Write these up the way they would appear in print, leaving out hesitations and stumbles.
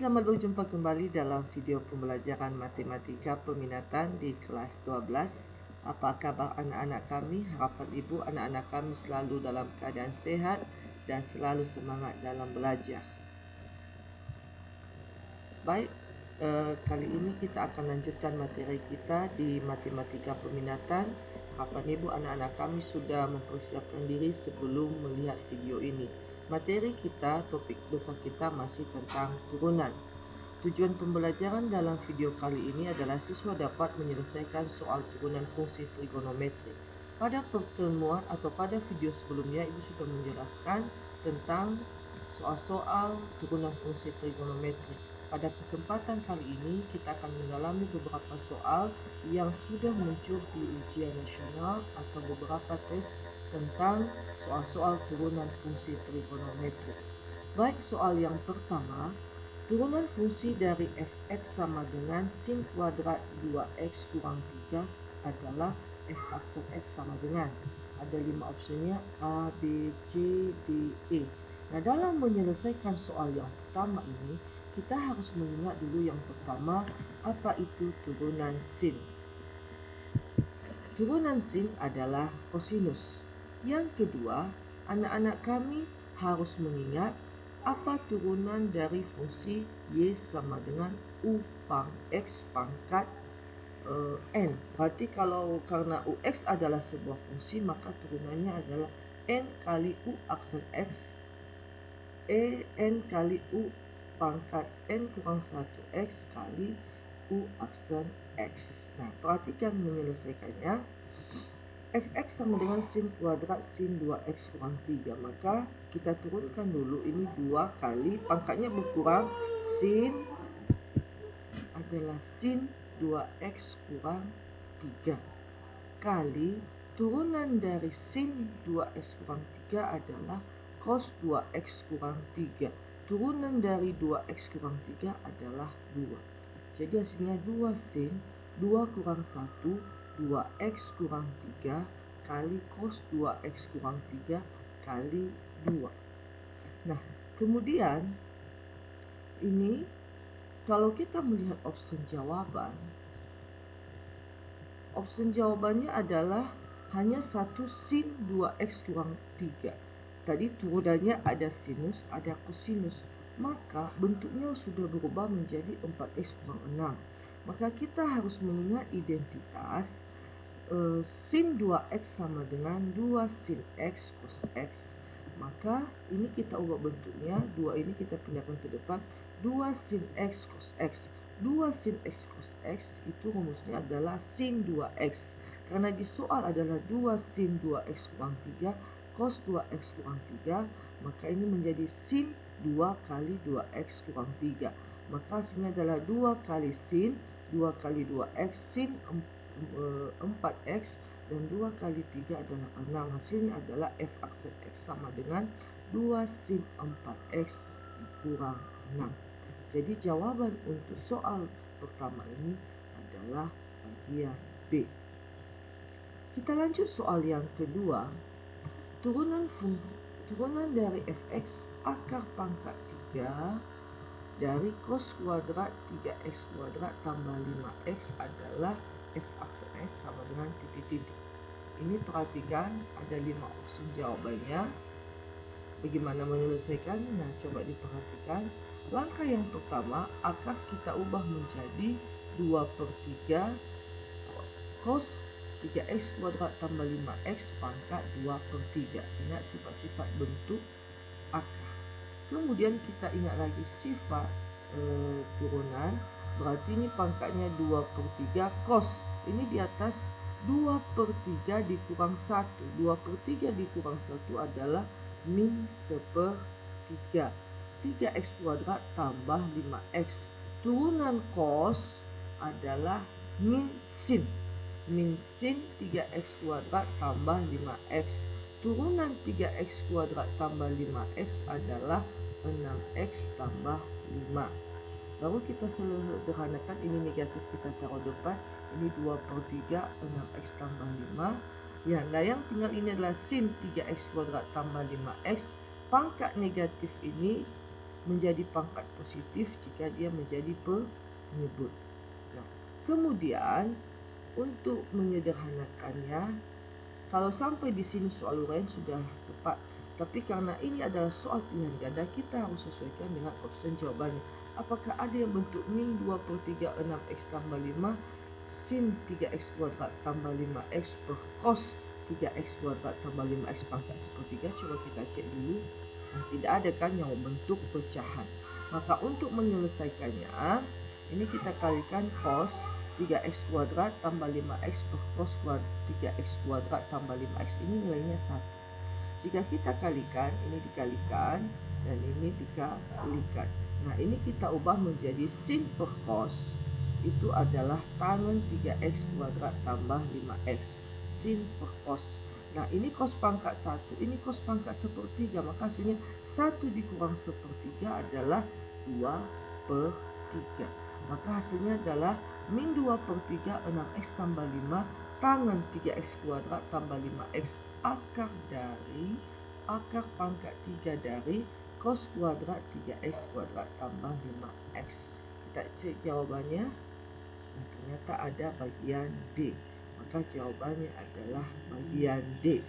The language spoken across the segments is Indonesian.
selamat berjumpa kembali dalam video pembelajaran matematika peminatan di kelas 12. Apa kabar anak-anak kami? Harapan ibu anak-anak kami selalu dalam keadaan sehat dan selalu semangat dalam belajar. Baik, kali ini kita akan lanjutkan materi kita di matematika peminatan. Harapan ibu anak-anak kami sudah mempersiapkan diri sebelum melihat video ini. Materi kita, topik besar kita masih tentang turunan. Tujuan pembelajaran dalam video kali ini adalah siswa dapat menyelesaikan soal turunan fungsi trigonometri. Pada pertemuan atau pada video sebelumnya, ibu sudah menjelaskan tentang soal-soal turunan fungsi trigonometri. Pada kesempatan kali ini, kita akan mendalami beberapa soal yang sudah muncul di ujian nasional atau beberapa tes tentang soal-soal turunan fungsi trigonometri. Baik, soal yang pertama, turunan fungsi dari fx sama dengan sin kuadrat 2x kurang 3 adalah f aksen x sama dengan. Ada 5 opsinya A, B, C, D, E. Nah, dalam menyelesaikan soal yang pertama ini, kita harus mengingat dulu yang pertama, apa itu turunan sin. Turunan sin adalah kosinus. Yang kedua, anak-anak kami harus mengingat apa turunan dari fungsi y sama dengan u x pangkat n. Berarti karena ux adalah sebuah fungsi, maka turunannya adalah n kali u aksen x n kali u pangkat n kurang 1x kali u aksen x. Nah, perhatikan menyelesaikannya. Fx sama dengan sin kuadrat sin 2x kurang 3. Maka kita turunkan dulu ini 2 kali pangkatnya berkurang, sin adalah sin 2x kurang 3 kali turunan dari sin 2x kurang 3 adalah cos 2x kurang 3. Turunan dari 2x kurang 3 adalah 2. Jadi hasilnya 2 sin 2 kurang 1 2x kurang 3 kali cos 2x kurang 3 kali 2. Nah, kemudian ini kalau kita melihat opsi jawabannya adalah hanya 1 sin 2x kurang 3. Tadi turunannya ada sinus, ada kosinus. Maka bentuknya sudah berubah menjadi 4x kurang 6. Maka kita harus mengingat identitas sin 2x sama dengan 2 sin x cos x. Maka ini kita ubah bentuknya, 2 ini kita pindahkan ke depan, 2 sin x cos x. 2 sin x cos x itu rumusnya adalah sin 2x. Karena di soal adalah 2 sin 2x kurang 3 cos 2x kurang 3, maka ini menjadi sin 2 kali 2x kurang 3. Maka hasilnya adalah 2 kali sin 2 kali 2x sin 4x dan 2 kali 3 adalah 6. Hasilnya adalah f aksen x sama dengan 2 sin 4x dikurang 6. Jadi jawaban untuk soal pertama ini adalah bagian B. Kita lanjut soal yang kedua. Turunan dari fx akar pangkat 3 dari cos kuadrat 3x kuadrat tambah 5x adalah f aksen x sama dengan titik-titik. Ini perhatikan ada 5 opsi jawabannya. Bagaimana menyelesaikan? Nah, coba diperhatikan. Langkah yang pertama, akar kita ubah menjadi 2/3 cos 3x kuadrat tambah 5x pangkat 2/3. Ingat sifat-sifat bentuk akar. Kemudian kita ingat lagi sifat turunan. Berarti ini pangkatnya 2/3 cos. Ini di atas 2/3 dikurang 1. 2/3 dikurang 1 adalah min 1/3. 3x kuadrat tambah 5x. Turunan cos adalah min sin. Min sin 3x kuadrat tambah 5x. Turunan 3x kuadrat tambah 5x adalah 6x tambah 5. Baru kita sederhanakan, ini negatif kita taruh depan. Ini 2/3 6x tambah 5. Ya, nah yang tinggal ini adalah sin 3x kuadrat tambah 5x. Pangkat negatif ini menjadi pangkat positif jika dia menjadi penyebut. Nah, kemudian untuk menyederhanakannya, kalau sampai di sini soal uraian sudah tepat. Tapi karena ini adalah soal pilihan ganda, kita harus sesuaikan dengan option jawabannya. Apakah ada yang bentuk min 2/3 6x tambah 5 sin 3x kuadrat tambah 5x per cos 3x kuadrat tambah 5x pangkat 1/3? Coba kita cek dulu. Nah, tidak ada kan yang bentuk pecahan. Maka untuk menyelesaikannya, ini kita kalikan cos 3x kuadrat tambah 5x per cos 3x kuadrat tambah 5x. Ini nilainya 1. Jika kita kalikan, ini dikalikan dan ini dikalikan. Nah, ini kita ubah menjadi sin per cos. Itu adalah tangen 3x kuadrat tambah 5x. Sin per cos. Nah, ini cos pangkat 1, ini cos pangkat 1/3. Maka hasilnya 1 dikurang 1/3 adalah 2/3. Maka hasilnya adalah min 2/3 6x tambah 5 tangen 3x kuadrat tambah 5x akar pangkat 3 dari cos kuadrat 3x kuadrat tambah 5x. Kita cek jawabannya. Nah, ternyata ada bagian D. Maka jawabannya adalah bagian D.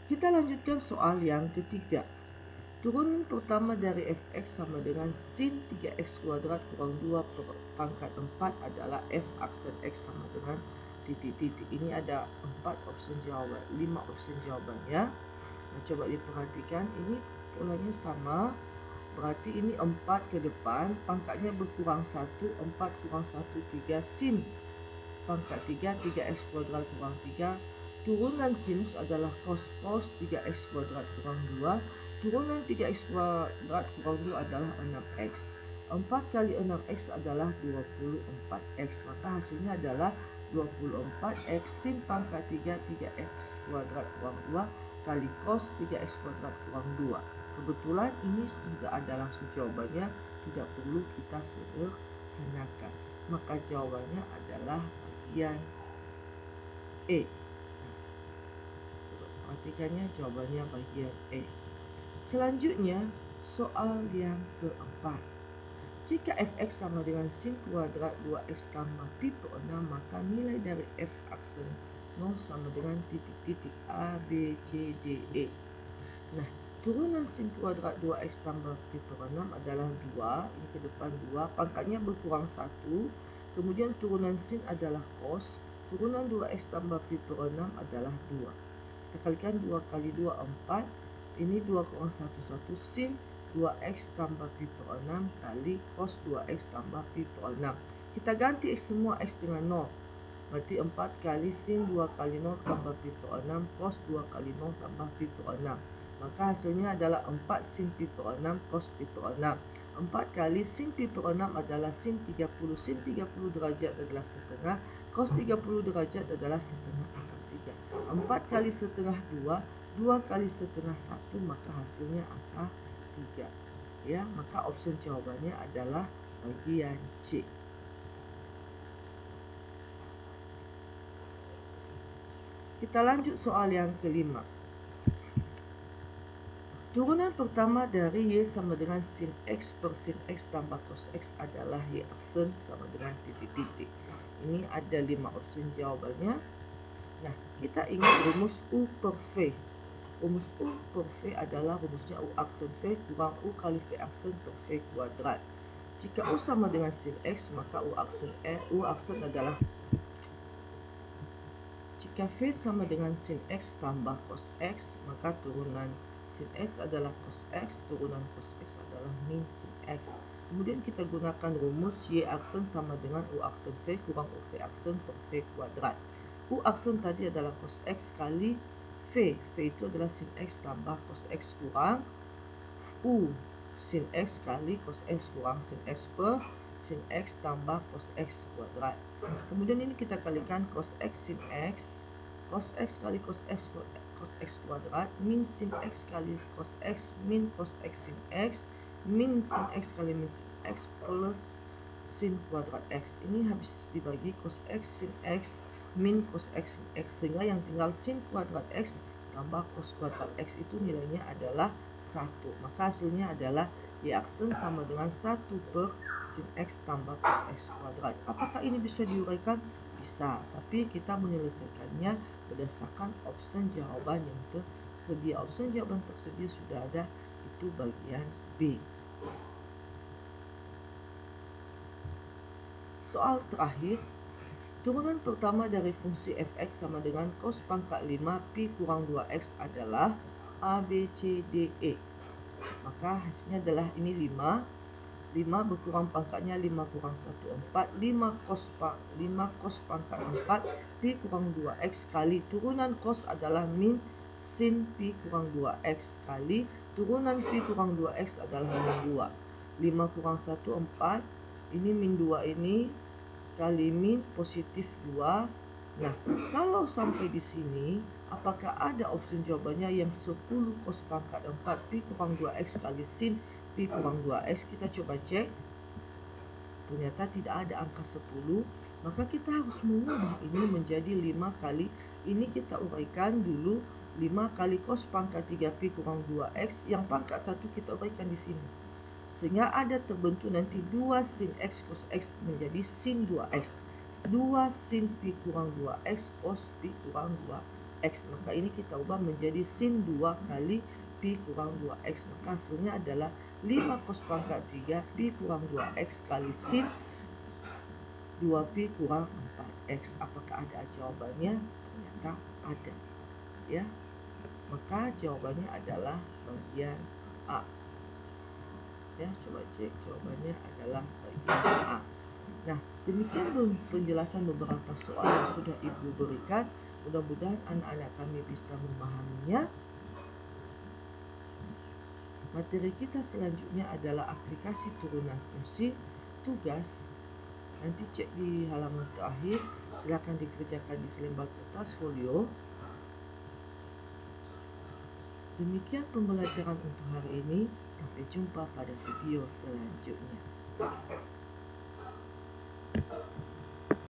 Kita lanjutkan soal yang ketiga. Turunan pertama dari fx sama dengan sin 3x kuadrat kurang 2 per pangkat 4 adalah f aksen x sama dengan titik-titik. Ini ada 5 opsi jawabannya. Nah, coba diperhatikan, ini polanya sama. Berarti ini 4 ke depan, pangkatnya berkurang 1, 4 kurang 1, 3 sin pangkat 3, 3x kuadrat kurang 3. Turunan sinus adalah cos 3x kuadrat kurang 2. Turunan 3x kuadrat kurang 2 adalah 6x. 4 kali 6x adalah 24x. Maka hasilnya adalah 24x sin pangkat 3, 3x kuadrat kurang 2 kali cos 3x kuadrat kurang 2. Kebetulan ini sudah ada langsung jawabannya, tidak perlu kita sederhanakan. Maka jawabannya adalah bagian E. Coba perhatikannya, jawabannya bagian E. Selanjutnya, soal yang keempat. Jika fx sama dengan sin kuadrat 2x tambah pi per 6, maka nilai dari f aksen 0 sama dengan titik-titik A, B, C, D, E. Nah, turunan sin kuadrat 2x tambah pi per 6 adalah 2. Ini ke depan 2. Pangkatnya berkurang 1. Kemudian turunan sin adalah cos. Turunan 2x tambah pi per 6 adalah 2. Kita kalikan 2 kali 2, 4. Ini 2 kurang 1, 1 sin 2x tambah pi per 6 kali cos 2x tambah pi per 6. Kita ganti semua x dengan 0. Berarti 4 kali sin 2 kali 0 tambah pi per 6 cos 2 kali 0 tambah pi per 6. Maka hasilnya adalah 4 sin pi per 6 cos pi per 6. 4 kali sin pi per 6 adalah sin 30. Sin 30 derajat adalah setengah. Cos 30 derajat adalah setengah akar 3. 4 kali setengah 2. 2 kali setengah 1. Maka hasilnya akar 3. Ya, maka opsi jawabannya adalah bagian C. Kita lanjut soal yang kelima. Turunan pertama dari y sama dengan sin x per sin x tambah cos x adalah y aksen sama dengan titik-titik. Ini ada 5 opsi jawabannya. Nah, kita ingat rumus U per V. Rumus U per V adalah rumusnya U aksen V kurang U kali V aksen per V kuadrat. Jika U sama dengan sin x, maka U aksen adalah, jika V sama dengan sin x tambah cos x, maka turunan sin x adalah cos x, turunan cos x adalah min sin x. Kemudian kita gunakan rumus y aksen sama dengan U aksen V kurang U V aksen per V kuadrat. U aksen tadi adalah cos x kali V. V itu adalah sin x tambah cos x kurang U sin x kali cos x kurang sin x per sin x tambah cos x kuadrat. Kemudian ini kita kalikan cos x sin x, cos x kali cos x kuadrat, min sin x kali cos x, min cos x sin x, min sin x kali min sin x plus sin kuadrat x. Ini habis dibagi cos x sin x min cos x sin x, sehingga yang tinggal sin kuadrat x tambah cos kuadrat x itu nilainya adalah 1. Maka hasilnya adalah Y aksen sama dengan 1 per sin X tambah cos X kuadrat. Apakah ini bisa diuraikan? Bisa, tapi kita menyelesaikannya berdasarkan opsi jawaban yang tersedia. Opsi jawaban tersedia sudah ada, itu bagian B. Soal terakhir, turunan pertama dari fungsi fx sama dengan cos pangkat 5 pi kurang 2x adalah A, B, C, D, E. Maka hasilnya adalah ini 5 berkurang pangkatnya 5 kurang 1, 4. 5 cos pangkat 4 pi kurang 2x kali turunan cos adalah min sin pi kurang 2x kali turunan pi kurang 2x adalah min 2. 5 kurang 1, 4. Ini min 2 ini kali min positif 2. Nah, kalau sampai di sini, apakah ada opsi jawabannya yang 10 cos pangkat 4 pi kurang 2x kali sin pi kurang 2x? Kita coba cek. Ternyata tidak ada angka 10. Maka kita harus mengubah ini menjadi 5 kali. Ini kita uraikan dulu 5 kali cos pangkat 3 pi kurang 2x. Yang pangkat 1 kita uraikan di sini. Sehingga ada terbentuk nanti 2 sin X cos X menjadi sin 2X. 2 sin pi kurang 2x cos pi kurang 2x. Maka ini kita ubah menjadi sin 2 kali pi kurang 2x. Maka hasilnya adalah 5 cos pangkat 3 pi kurang 2x kali sin 2 pi kurang 4x. Apakah ada jawabannya? Ternyata ada. Ya. Maka jawabannya adalah bagian A. Ya, coba cek, jawabannya adalah bagian A. Nah, demikian penjelasan beberapa soal yang sudah Ibu berikan. Mudah-mudahan anak-anak kami bisa memahaminya. Materi kita selanjutnya adalah aplikasi turunan fungsi. Tugas nanti cek di halaman terakhir. Silakan dikerjakan di selembar kertas folio. Demikian pembelajaran untuk hari ini. Sampai jumpa pada video selanjutnya.